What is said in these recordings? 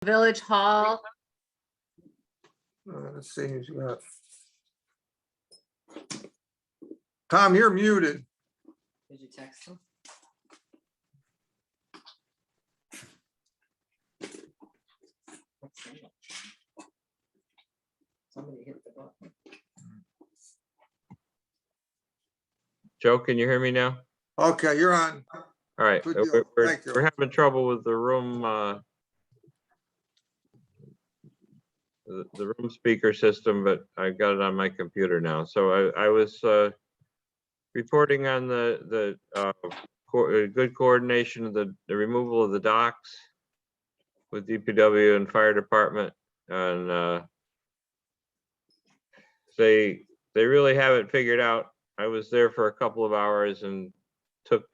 Village Hall. Let's see who's got. Tom, you're muted. Did you text him? Somebody hit the button. Joe, can you hear me now? Okay, you're on. All right, Good deal. Thank you. we're having trouble with the room, the room speaker system, but I got it on my computer now. So I was reporting on the good coordination of the removal of the docks with DPW and fire department, and they really have it figured out. I was there for a couple of hours and took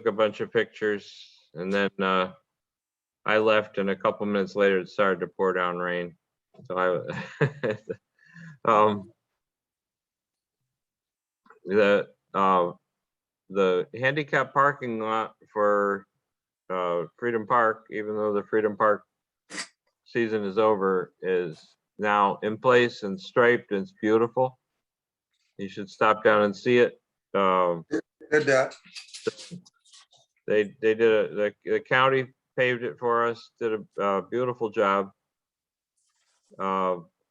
a bunch of pictures, and then I left, and a couple minutes later it started to pour down rain. So the handicap parking lot for Freedom Park, even though the Freedom Park season is over, is now in place and striped, and it's beautiful. You should stop down and see it. Did that. They did the county paved it for us, did a beautiful job.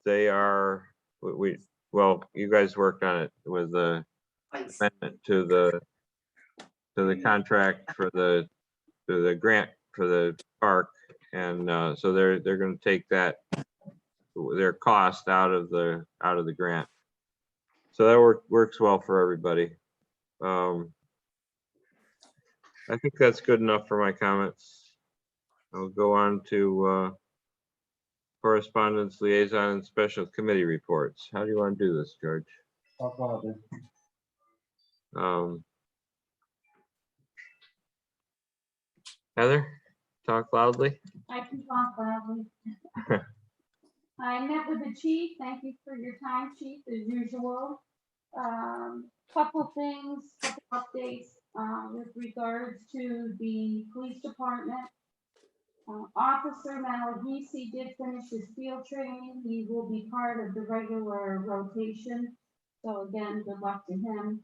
They are, well, you guys worked on it with the amendment to the contract for the grant for the park, and so they're going to take their cost out of the grant. So that works well for everybody. I think that's good enough for my comments. I'll go on to correspondence, liaison, and special committee reports. How do you want to do this, George? Heather, talk loudly. I can talk loudly. I met with the chief. Thank you for your time, chief, as usual. Couple things, couple updates with regards to the police department. Officer Malagisi did finish his field training. He will be part of the regular rotation. So again, good luck to him.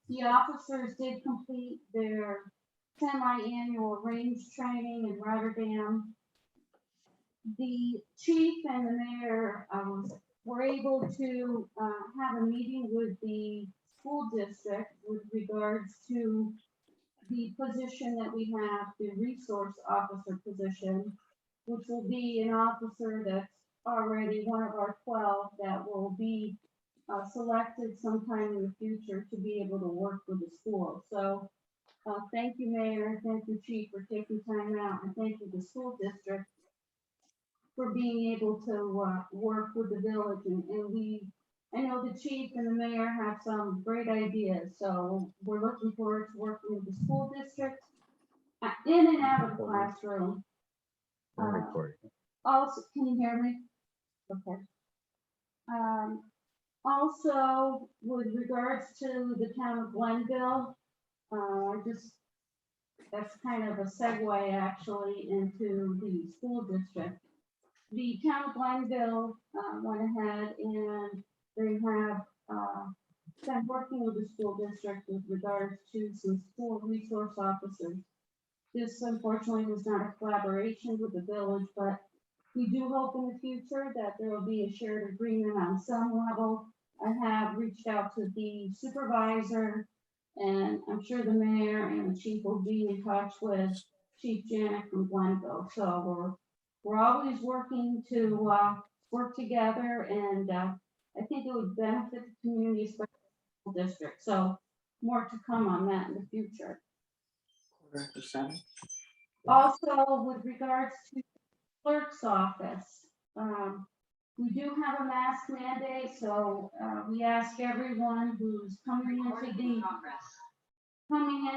The officers did complete their semi-annual range training in Rotterdam. The chief and the mayor were able to have a meeting with the school district with regards to the position that we have, the resource officer position, which will be an officer that's already one of our 12 that will be selected sometime in the future to be able to work with the school. So thank you, Mayor, thank you, Chief, for taking time out, and thank you, the school district, for being able to work with the village. And I know the chief and the mayor have some great ideas, so we're looking forward to working with the school district in and out of the classroom. Also, can you hear me? Okay. Also, with regards to the town of Glenville, that's kind of a segue actually into the school district. The town of Glenville went ahead and they have been working with the school district with regards to some school resource officers. This unfortunately was not a collaboration with the village, but we do hope in the future that there will be a shared agreement on some level. I have reached out to the supervisor, and I'm sure the mayor and the chief will be in touch with Chief Janet from Glenville. So we're always working to work together, and I think it would benefit the community, especially the school district. So more to come on that in the future. Also, with regards to the clerk's office, we do have a mask mandate, so we ask everyone who's coming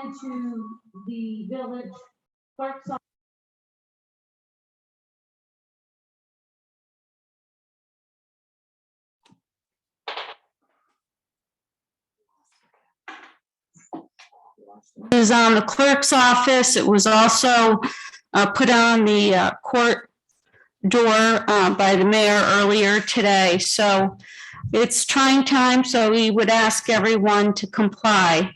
into the village clerk's office. Is on the clerk's office. It was also put on the court door by the mayor earlier today. So it's trying time, so we would ask everyone to comply.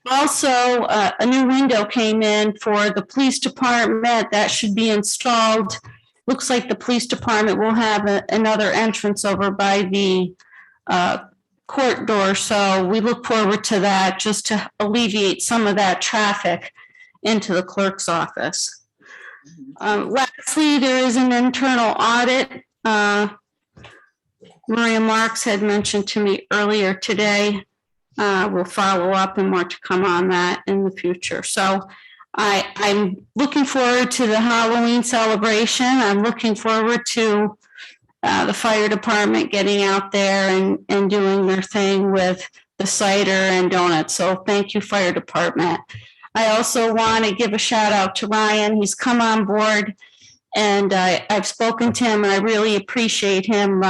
Also, a new window came in for the police department that should be installed. Looks like the police department will have another entrance over by the court door. So we look forward to that, just to alleviate some of that traffic into the clerk's office. Lastly, there is an internal audit. Maria Marks had mentioned to me earlier today. We'll follow up and more to come on that in the future. So I'm looking forward to the Halloween celebration. I'm looking forward to the fire department getting out there and doing their thing with the cider and donuts. So thank you, fire department. I also want to give a shout out to Ryan. He's come on board, and I've spoken to him, and I really appreciate him,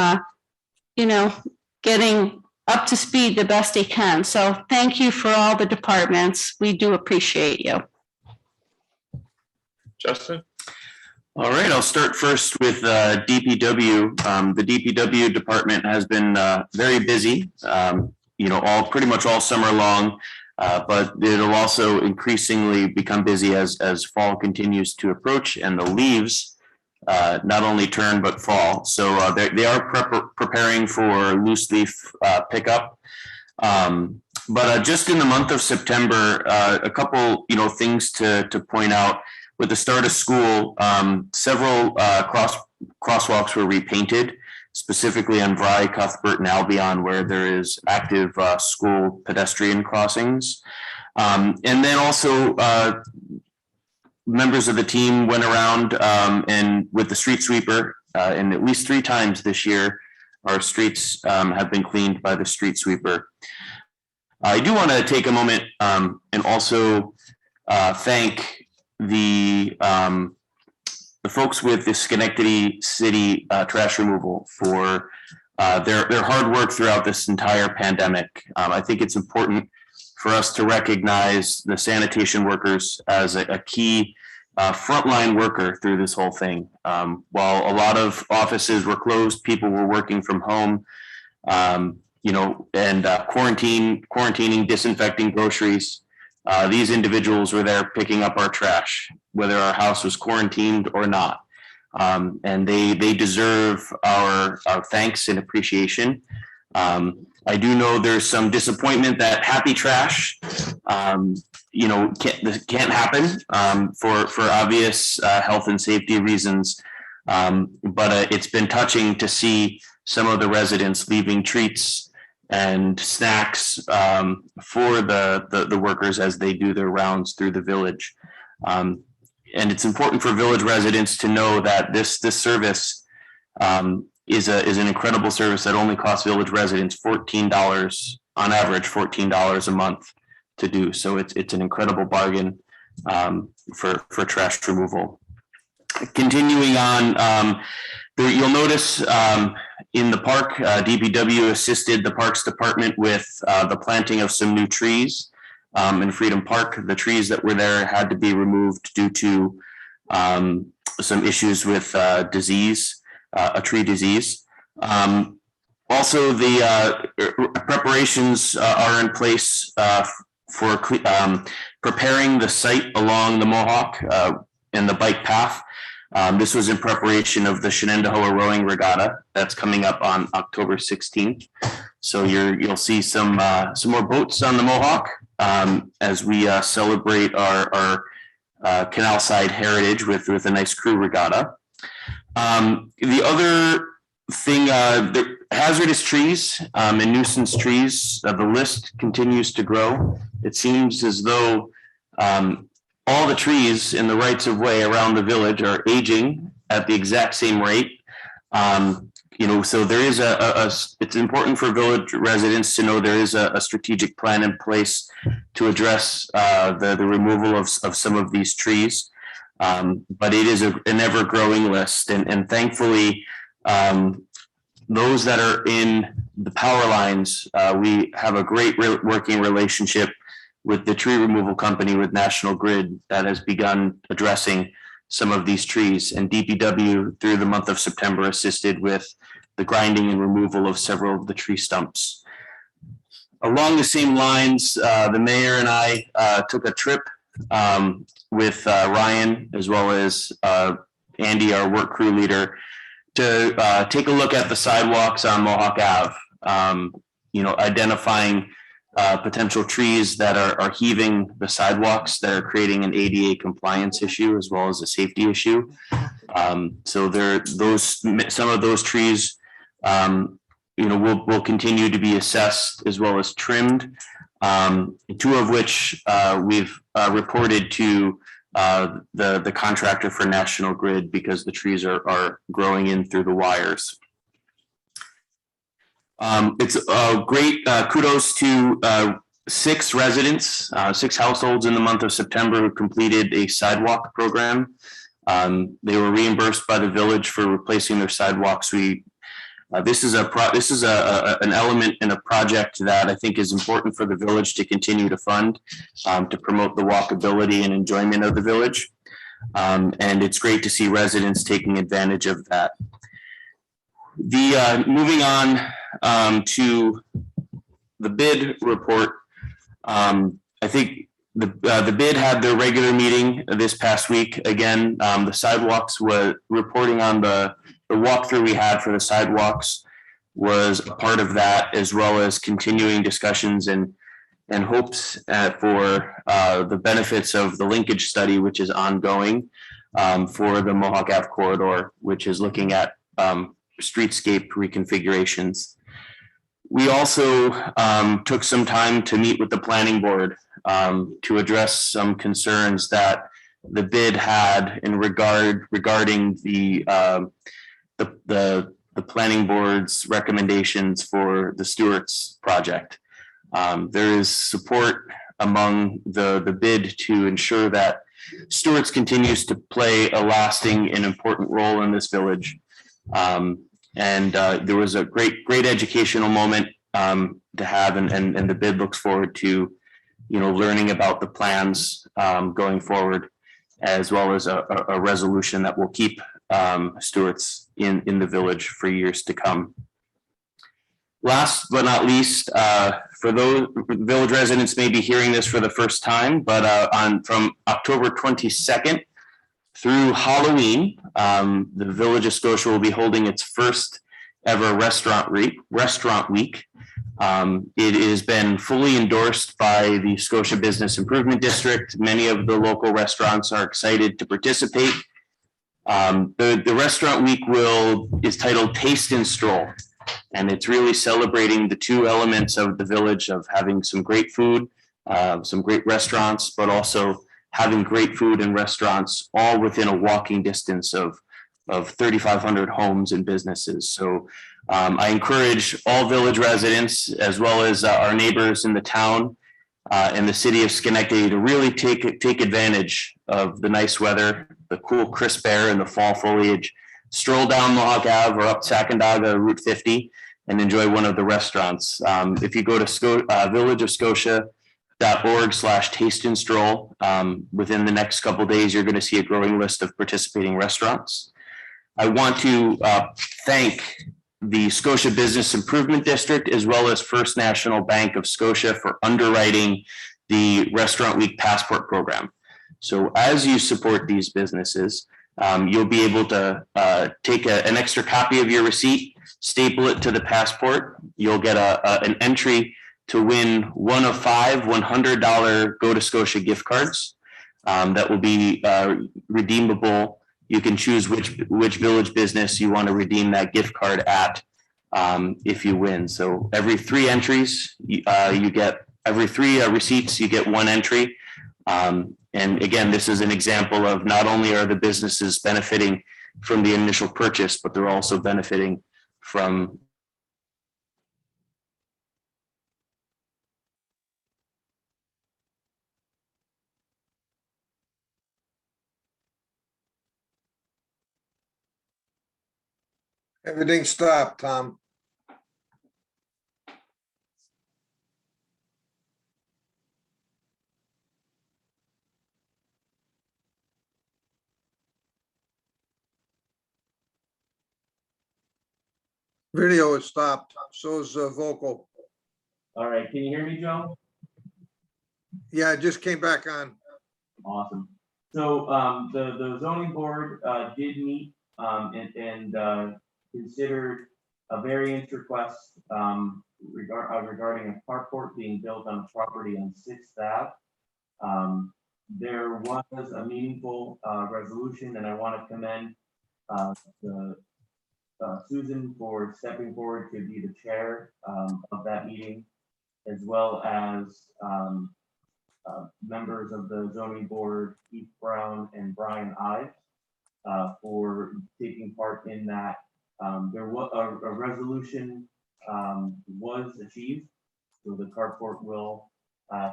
getting up to speed the best he can. So thank you for all the departments. We do appreciate you. Justin? All right, I'll start first with DPW. The DPW department has been very busy, pretty much all summer long, but it'll also increasingly become busy as fall continues to approach and the leaves not only turn but fall. So they are preparing for loose leaf pickup. But just in the month of September, a couple things to point out. With the start of school, several crosswalks were repainted, specifically on Vry, Cuthbert, and Albion, where there is active school pedestrian crossings. And then also members of the team went around and with the street sweeper, and at least 3 times this year, our streets have been cleaned by the street sweeper. I do want to take a moment and also thank the folks with the Schenectady City trash removal for their hard work throughout this entire pandemic. I think it's important for us to recognize the sanitation workers as a key frontline worker through this whole thing. While a lot of offices were closed, people were working from home, and quarantining, disinfecting groceries. These individuals were there picking up our trash, whether our house was quarantined or not. And they deserve our thanks and appreciation. I do know there's some disappointment that happy trash, can't happen for obvious health and safety reasons. But it's been touching to see some of the residents leaving treats and snacks for the workers as they do their rounds through the village. And it's important for village residents to know that this service is an incredible service that only costs village residents $14 on average, $14 a month to do. So it's an incredible bargain for trash removal. Continuing on, you'll notice in the park, DPW assisted the Parks Department with the planting of some new trees in Freedom Park. The trees that were there had to be removed due to some issues with disease, a tree disease. Also, the preparations are in place for preparing the site along the Mohawk and the bike path. This was in preparation of the Shenandoah Rowing Regatta that's coming up on October 16th. So you'll see some more boats on the Mohawk as we celebrate our canal side heritage with a nice crew regatta. The other thing, the hazardous trees and nuisance trees, the list continues to grow. It seems as though all the trees in the rights of way around the village are aging at the exact same rate. So there is it's important for village residents to know there is a strategic plan in place to address the removal of some of these trees. But it is an ever growing list. And thankfully, those that are in the power lines, we have a great working relationship with the tree removal company with National Grid that has begun addressing some of these trees, and DPW through the month of September assisted with the grinding and removal of several of the tree stumps. Along the same lines, the mayor and I took a trip with Ryan as well as Andy, our work crew leader, to take a look at the sidewalks on Mohawk Ave. Identifying potential trees that are heaving the sidewalks, that are creating an ADA compliance issue as well as a safety issue. So some of those trees, will continue to be assessed as well as trimmed. Two of which we've reported to the contractor for National Grid because the trees are growing in through the wires. It's a great kudos to 6 residents, 6 households in the month of September who completed a sidewalk program. They were reimbursed by the village for replacing their sidewalks. This is an element in a project that I think is important for the village to continue to fund, to promote the walkability and enjoyment of the village. And it's great to see residents taking advantage of that. Moving on to the bid report. I think the bid had their regular meeting this past week. Again, the sidewalks were reporting on the walkthrough we had for the sidewalks was a part of that, as well as continuing discussions and hopes for the benefits of the linkage study, which is ongoing for the Mohawk Ave corridor, which is looking at streetscape reconfigurations. We also took some time to meet with the planning board to address some concerns that the bid had in regarding the planning board's recommendations for the Stewart's project. There is support among the bid to ensure that Stewart's continues to play a lasting and important role in this village. There was a great educational moment to have, and the bid looks forward to, learning about the plans going forward, as well as a resolution that will keep Stewart's in the village for years to come. Last but not least, for those village residents may be hearing this for the first time, but from October 22nd through Halloween, the Village of Scotia will be holding its first ever restaurant week. It has been fully endorsed by the Scotia Business Improvement District. Many of the local restaurants are excited to participate. The restaurant week is titled Taste and Stroll, and it's really celebrating the 2 elements of the village of having some great food, some great restaurants, but also having great food and restaurants all within a walking distance of 3,500 homes and businesses. So I encourage all village residents, as well as our neighbors in the town and the city of Schenectady, to really take advantage of the nice weather, the cool crisp air and the fall foliage. Stroll down Mohawk Ave or up Sacandaga Route 50 and enjoy one of the restaurants. If you go to villageofscotia.org/taste and stroll, within the next couple of days, you're going to see a growing list of participating restaurants. I want to thank the Scotia Business Improvement District, as well as First National Bank of Scotia, for underwriting the Restaurant Week Passport Program. So as you support these businesses, you'll be able to take an extra copy of your receipt, staple it to the passport. You'll get an entry to win one of 5 $100 Go to Scotia gift cards that will be redeemable. You can choose which village business you want to redeem that gift card at if you win. So every 3 entries, you get every 3 receipts, you get 1 entry. And again, this is an example of not only are the businesses benefiting from the initial purchase, but they're also benefiting from Everything stopped, Tom. Video is stopped, so is vocal. All right, can you hear me, Joe? Yeah, it just came back on. Awesome. So the zoning board did meet and considered a variance request regarding a carport being built on a property on 6th Ave. There was a meaningful resolution, and I want to commend Susan for stepping forward to be the chair of that meeting, as well as members of the zoning board, Keith Brown and Brian Ives, for taking part in that. There was a resolution was achieved, so the carport will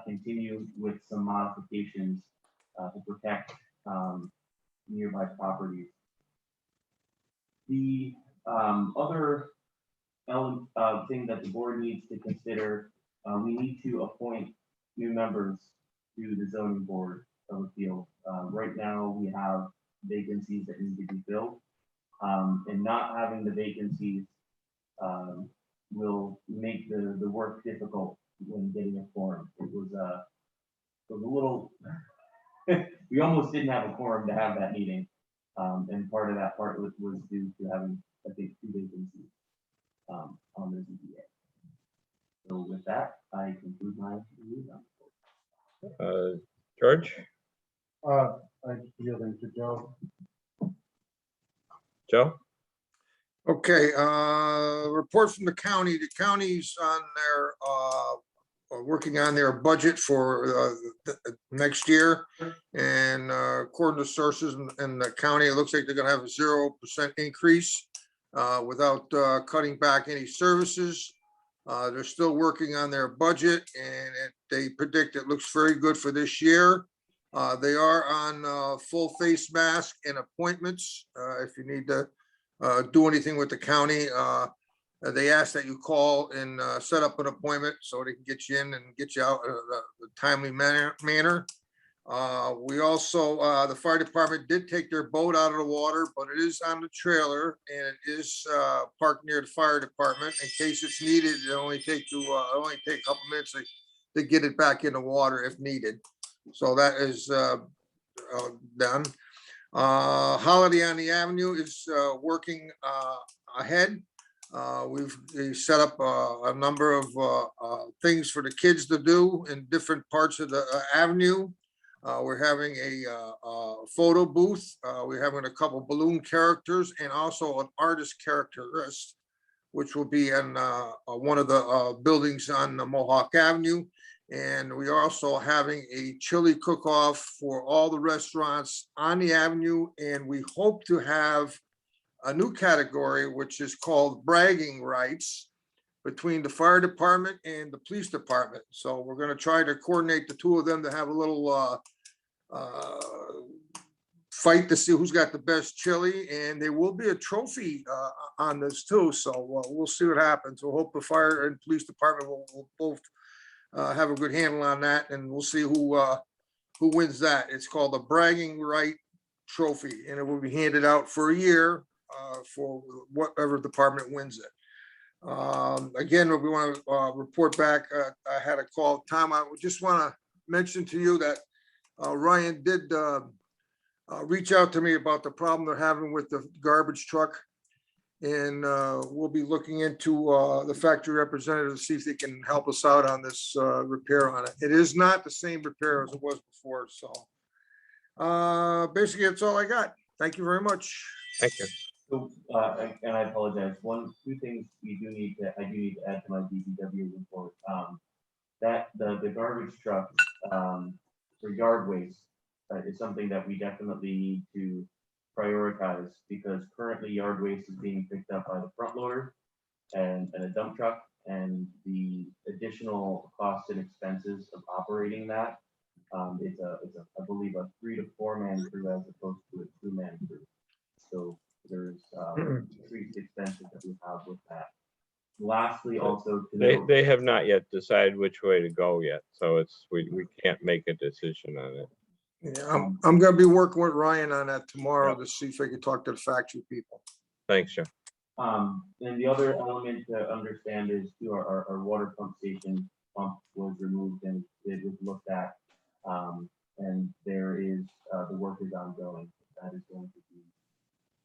continue with some modifications to protect nearby properties. The other thing that the board needs to consider, we need to appoint new members to the zoning board of appeals. Right now, we have vacancies that need to be filled, and not having the vacancies will make the work difficult when getting a quorum. It was a little, we almost didn't have a quorum to have that meeting, and part of that part was due to having, I think, 2 vacancies on the ZBA. So with that, I conclude my review. George, I yielding to Joe. Joe? Okay, report from the county. The county's on their, working on their budget for next year. And according to sources in the county, it looks like they're gonna have a 0% increase without cutting back any services. They're still working on their budget, and they predict it looks very good for this year. They are on full face mask and appointments. If you need to do anything with the county, they ask that you call and set up an appointment so they can get you in and get you out in a timely manner. We also, the fire department did take their boat out of the water, but it is on the trailer and it is parked near the fire department in case it's needed. It only take a couple minutes to get it back in the water if needed. So that is done. Holiday on the Avenue is working ahead. We've set up a number of things for the kids to do in different parts of the avenue. We're having a photo booth. We're having a couple balloon characters and also an artist characterist, which will be in one of the buildings on the Mohawk Avenue. And we are also having a chili cook-off for all the restaurants on the avenue. And we hope to have a new category, which is called bragging rights, between the fire department and the police department. So we're going to try to coordinate the 2 of them to have a little fight to see who's got the best chili. And there will be a trophy on this too. So we'll see what happens. We'll hope the fire and police department will both have a good handle on that, and we'll see who wins that. It's called the Bragging Right Trophy, and it will be handed out for a year for whatever department wins it. Again, we want to report back. I had a call. Tom, I just want to mention to you that Ryan did reach out to me about the problem they're having with the garbage truck. And we'll be looking into the factory representative to see if they can help us out on this repair on it. It is not the same repair as it was before. So basically, that's all I got. Thank you very much. Thank you. So, and I apologize. 2 things I do need to add to my DPW report. That the garbage truck for yard waste is something that we definitely need to prioritize, because currently yard waste is being picked up by the front loader and a dump truck, and the additional costs and expenses of operating that it's I believe a 3 to 4 man crew as opposed to a 2-man crew. So there's increased expenses that we have with that. Lastly, also They have not yet decided which way to go yet, so it's we can't make a decision on it. Yeah, I'm gonna be working with Ryan on that tomorrow to see if I can talk to the factory people. Thanks, Joe. And the other element to understand is too, our water pump station pump was removed and it was looked at. And there is, the work is ongoing. That is going to be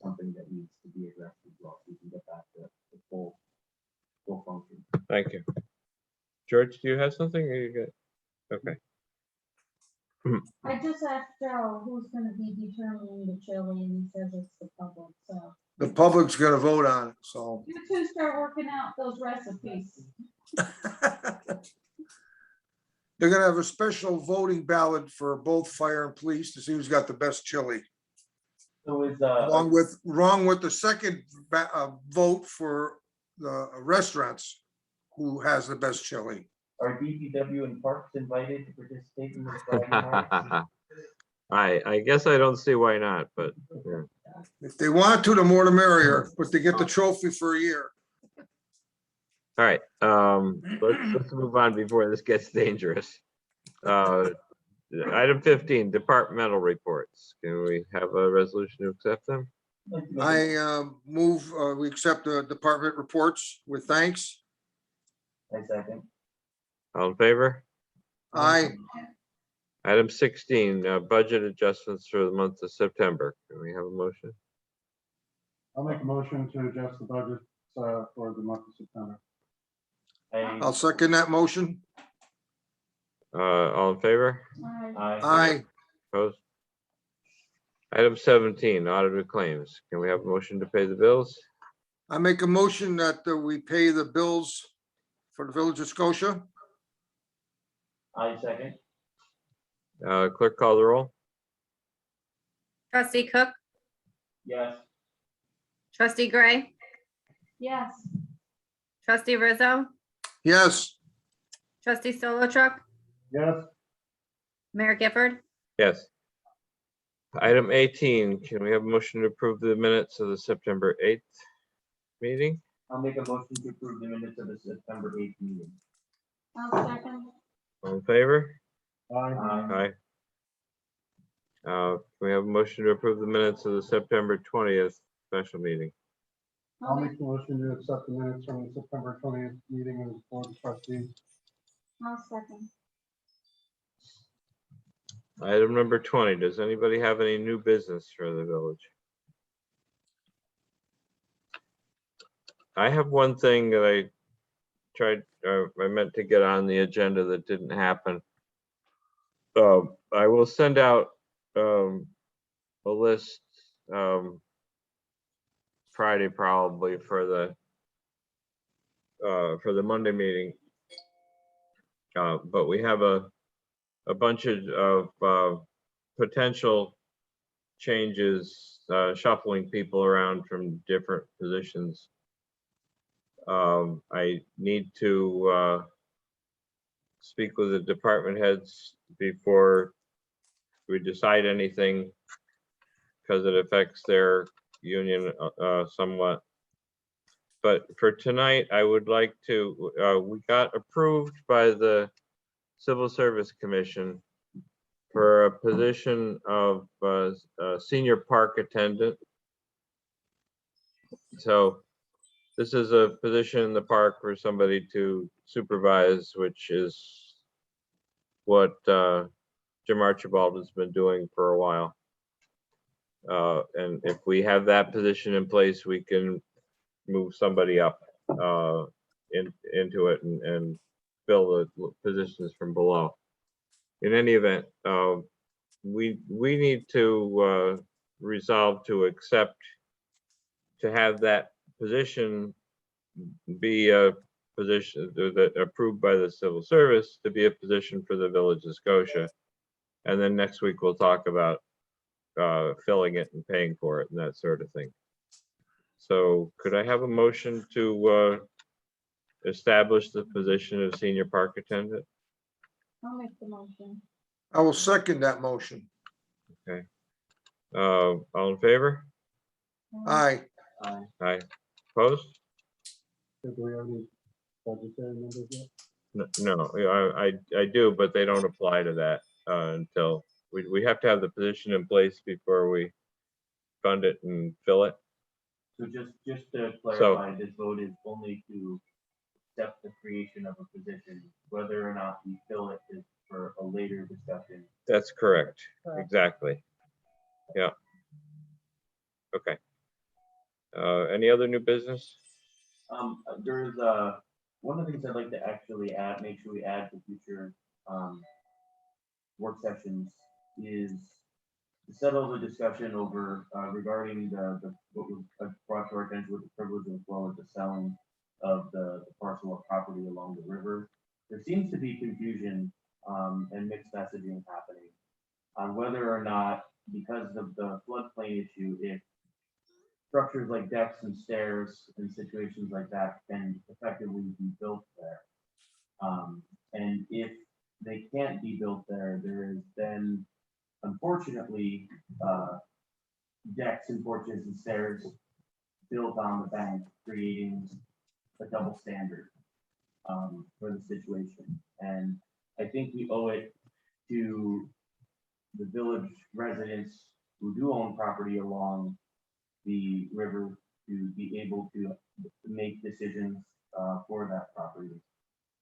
something that needs to be addressed as well. So we can get back to the full function. Thank you. George, do you have something? Or you got? Okay. I just asked Joe who's gonna be determining the chili, and he says it's the public, so. The public's gonna vote on it, so. You two start working out those recipes. They're gonna have a special voting ballot for both fire and police to see who's got the best chili. So is, Wrong with the second vote for the restaurants, who has the best chili. are DPW and Parks invited to participate in this? Friday night? I guess I don't see why not, but yeah. If they want to, the more the merrier, but they get the trophy for a year. All right, let's move on before this gets dangerous. Item 15, departmental reports. Can we have a resolution to accept them? I move, we accept the department reports with thanks. I second. All in favor? Aye. Item 16, budget adjustments for the month of September. Can we have a motion? I'll make a motion to adjust the budget for the month of September. I'll second that motion. All in favor? Aye. Opposed? Item 17, audited claims. Can we have a motion to pay the bills? I make a motion that we pay the bills for the Village of Scotia. I second. Clerk call the roll. Trustee Cook, Yes. trustee Gray, Yes, trustee Rizzo, Yes, trustee Solotruk, Yes, Mayor Gifford, Yes. Item 18, can we have a motion to approve the minutes of the September 8th meeting? I'll make a motion to approve the minutes of the September 8th meeting. I'll second. All in favor? aye, Aye. Can we have a motion to approve the minutes of the September 20th special meeting? I'll make the motion to accept the minutes from the September 20th meeting of the Board of Trustees. I'll second. Item number 20, does anybody have any new business for the village? I have one thing that I tried, I meant to get on the agenda that didn't happen. I will send out a list Friday probably for the Monday meeting. But we have a bunch of potential changes, shuffling people around from different positions. I need to speak with the department heads before we decide anything, because it affects their union somewhat. But for tonight, I would like to, we got approved by the Civil Service Commission for a position of senior park attendant. So this is a position in the park for somebody to supervise, which is what Jim Archibald has been doing for a while. And if we have that position in place, we can move somebody up into it and fill the positions from below. In any event, we need to resolve to accept to have that position be a position that approved by the civil service to be a position for the Village of Scotia. And then next week we'll talk about filling it and paying for it and that sort of thing. So could I have a motion to establish the position of senior park attendant? I'll make the motion. I will second that motion. Okay. All in favor? Aye. Aye. Opposed? Did we have any budgetary numbers yet? No, I do, but they don't apply to that until we have to have the position in place before we fund it and fill it. So just to clarify, this vote is only to accept the creation of a position, whether or not we fill it is for a later discussion. That's correct. Correct. Exactly. Yeah. Okay. Any other new business? There's one of the things I'd like to actually add, make sure we add to future work sessions is to settle the discussion over regarding the what was brought to our attention with the privilege as well as the selling of the parcel of property along the river. There seems to be confusion and mixed messaging happening on whether or not, because of the floodplain issue, if structures like decks and stairs and situations like that can effectively be built there. And if they can't be built there, there is then unfortunately decks and porches and stairs built on the bank, creating a double standard for the situation. And I think we owe it to the village residents who do own property along the river to be able to make decisions for that property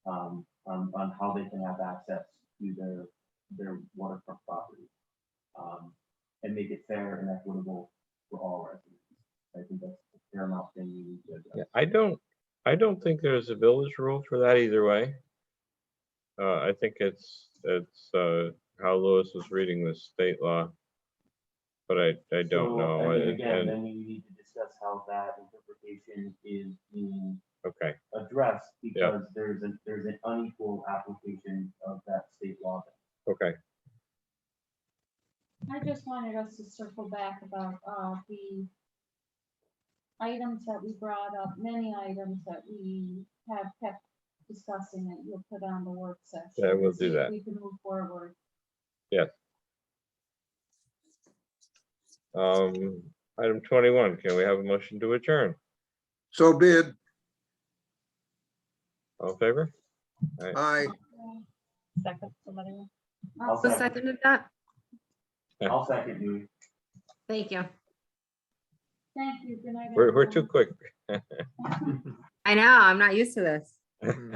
on how they can have access to their waterfront property and make it fair and equitable for all residents. I think that's a paramount thing we need to address. Yeah, I don't think there's a village rule for that either way. I think it's how Lewis was reading the state law, but I don't So, know. and again, And- then we need to discuss how that interpretation is being okay, addressed because there's an unequal application of that state law. okay. I just wanted us to circle back about, the items that we brought up, many items that we have kept discussing that you'll put on the work session. Yeah, we'll to do see if that. We can move forward. Item 21, can we have a motion to adjourn? So bid, All in favor? aye. Second, somebody. else? I'll Who second. seconded that? I'll second you. Thank you. Thank you, good night. We're too everyone. quick. I know, I'm not used to this. Hmm.